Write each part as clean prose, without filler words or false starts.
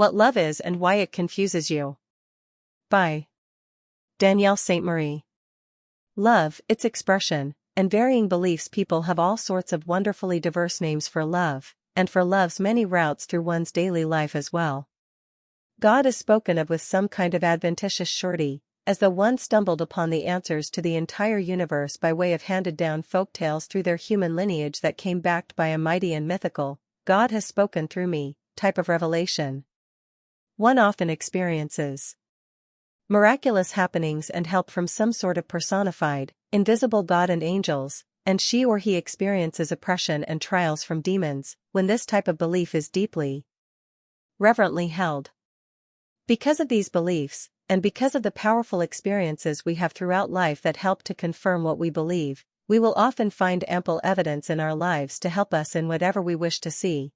What love is and why it confuses you. By Sainte-Marie. Love, its expression, and varying beliefs. People have all sorts of wonderfully diverse names for love, and for love's many routes through one's daily life as well. God is spoken of with some kind of adventitious surety, as though one stumbled upon the answers to the entire universe by way of handed-down folk tales through their human lineage that came backed by a mighty and mythical, "God has spoken through me," type of revelation. One often experiences miraculous happenings and help from some sort of personified, invisible God and angels, and she or he experiences oppression and trials from demons, when this type of belief is deeply, reverently held. Because of these beliefs, and because of the powerful experiences we have throughout life that help to confirm what we believe, we will often find ample evidence in our lives to help us in whatever we wish to see.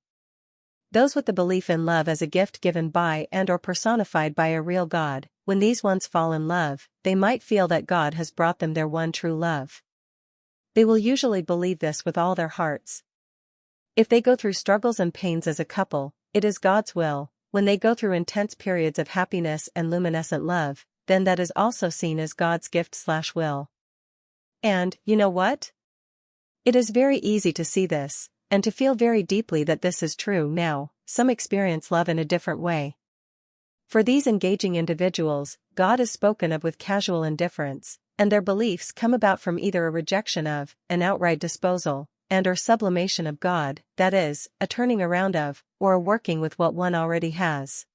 Those with the belief in love as a gift given by and or personified by a real God, when these ones fall in love, they might feel that God has brought them their one true love. They will usually believe this with all their hearts. If they go through struggles and pains as a couple, it is God's will. When they go through intense periods of happiness and luminescent love, then that is also seen as God's gift/will. And, you know what? It is very easy to see this, and to feel very deeply that this is true. Now, some experience love in a different way. For these engaging individuals, God is spoken of with casual indifference, and their beliefs come about from either a rejection of, an outright disposal, and or sublimation of God, that is, a turning around of, or a working with what one already has.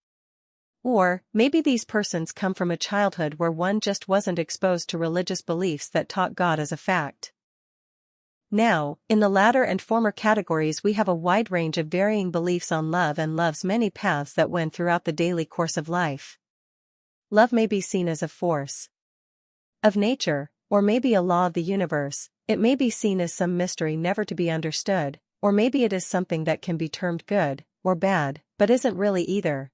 Or, maybe these persons come from a childhood where one just wasn't exposed to religious beliefs that taught God as a fact. Now, in the latter and former categories we have a wide range of varying beliefs on love and love's many paths that wend throughout the daily course of life. Love may be seen as a force of nature, or maybe a law of the universe. It may be seen as some mystery never to be understood, or maybe it is something that can be termed good, or bad, but isn't really either.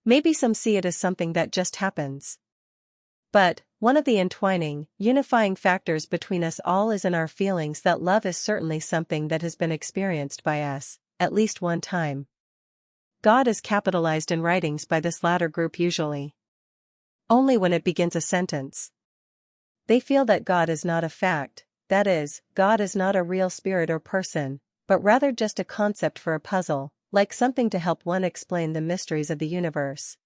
Maybe some see it as something that just happens. But, one of the entwining, unifying factors between us all is in our feelings that love is certainly something that has been experienced by us, at least one time. God is capitalized in writings by this latter group usually only when it begins a sentence. They feel that God is not a fact, that is, God is not a real spirit or person, but rather just a concept for a puzzle, like something to help one explain the mysteries of the universe.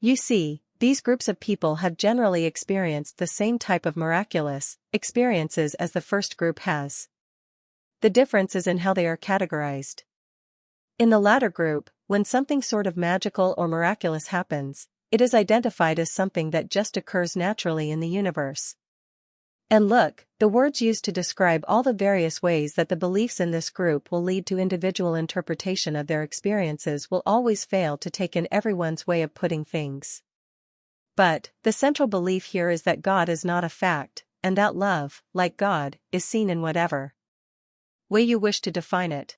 You see, these groups of people have generally experienced the same type of miraculous experiences as the first group has. The difference is in how they are categorized. In the latter group, when something sort of magical or miraculous happens, it is identified as something that just occurs naturally in the universe. And look, the words used to describe all the various ways that the beliefs in this group will lead to individual interpretation of their experiences will always fail to take in everyone's way of putting things. But, the central belief here is that God is not a fact, and that love, like God, is seen in whatever way you wish to define it.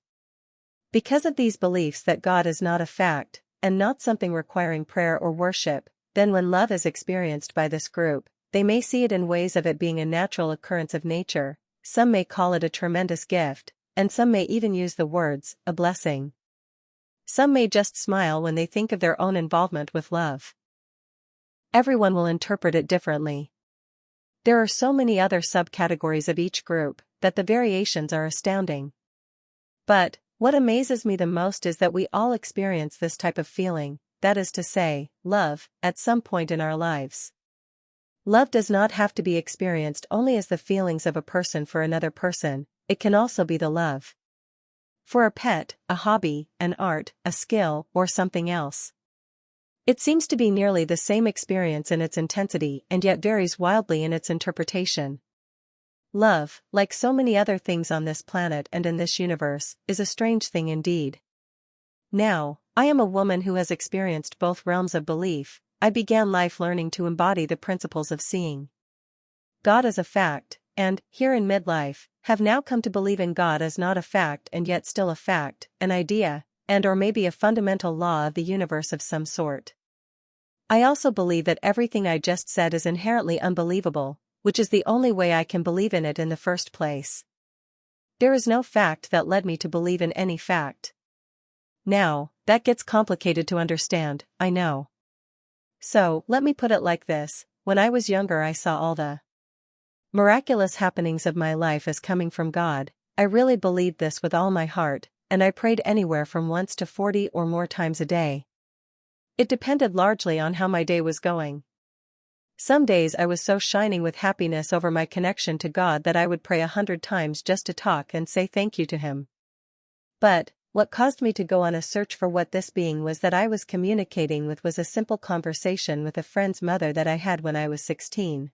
Because of these beliefs that God is not a fact, and not something requiring prayer or worship, then when love is experienced by this group, they may see it in ways of it being a natural occurrence of nature, some may call it a tremendous gift, and some may even use the words, a blessing. Some may just smile when they think of their own involvement with love. Everyone will interpret it differently. There are so many other subcategories of each group, that the variations are astounding. But, what amazes me the most is that we all experience this type of feeling, that is to say, love, at some point in our lives. Love does not have to be experienced only as the feelings of a person for another person, it can also be the love for a pet, a hobby, an art, a skill, or something else. It seems to be nearly the same experience in its intensity and yet varies wildly in its interpretation. Love, like so many other things on this planet and in this universe, is a strange thing indeed. Now, I am a woman who has experienced both realms of belief. I began life learning to embody the principles of seeing God as a fact, and, here in midlife, have now come to believe in God as not a fact and yet still a fact, an idea, and or maybe a fundamental law of the universe of some sort. I also believe that everything I just said is inherently unbelievable, which is the only way I can believe in it in the first place. There is no fact that led me to believe in any fact. Now, that gets complicated to understand, I know. So, let me put it like this: when I was younger, I saw all the miraculous happenings of my life as coming from God. I really believed this with all my heart, and I prayed anywhere from once to 40 or more times a day. It depended largely on how my day was going. Some days I was so shining with happiness over my connection to God that I would pray 100 times just to talk and say thank you to Him. But what caused me to go on a search for what this being was that I was communicating with was a simple conversation with a friend's mother that I had when I was 16.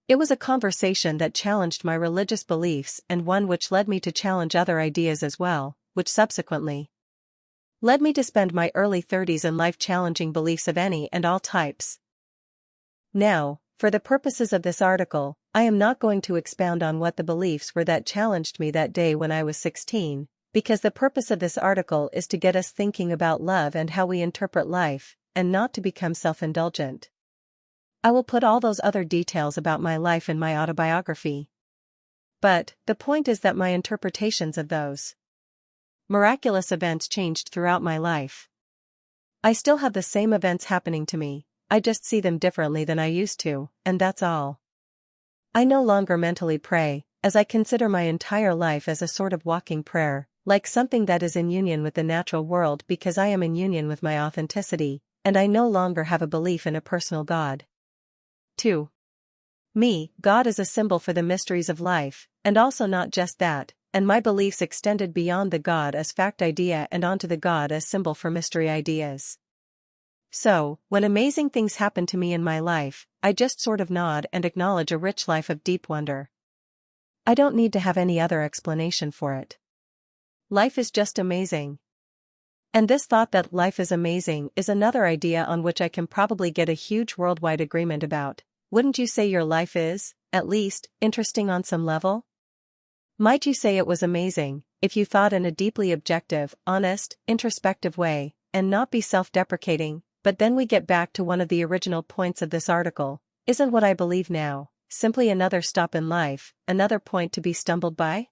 It was a conversation that challenged my religious beliefs and one which led me to challenge other ideas as well, which subsequently led me to spend my early 30s in life challenging beliefs of any and all types. Now, for the purposes of this article, I am not going to expound on what the beliefs were that challenged me that day when I was 16, because the purpose of this article is to get us thinking about love and how we interpret life, and not to become self-indulgent. I will put all those other details about my life in my autobiography. But the point is that my interpretations of those miraculous events changed throughout my life. I still have the same events happening to me, I just see them differently than I used to, and that's all. I no longer mentally pray, as I consider my entire life as a sort of walking prayer, like something that is in union with the natural world because I am in union with my authenticity, and I no longer have a belief in a personal God. 2. Me, God is a symbol for the mysteries of life, and also not just that, and my beliefs extended beyond the God as fact idea and onto the God as symbol for mystery ideas. So, when amazing things happen to me in my life, I just sort of nod and acknowledge a rich life of deep wonder. I don't need to have any other explanation for it. Life is just amazing. And this thought that life is amazing is another idea on which I can probably get a huge worldwide agreement about. Wouldn't you say your life is, at least, interesting on some level? Might you say it was amazing, if you thought in a deeply objective, honest, introspective way, and not be self-deprecating? But then we get back to one of the original points of this article. Isn't what I believe now simply another stop in life, another point to be stumbled by?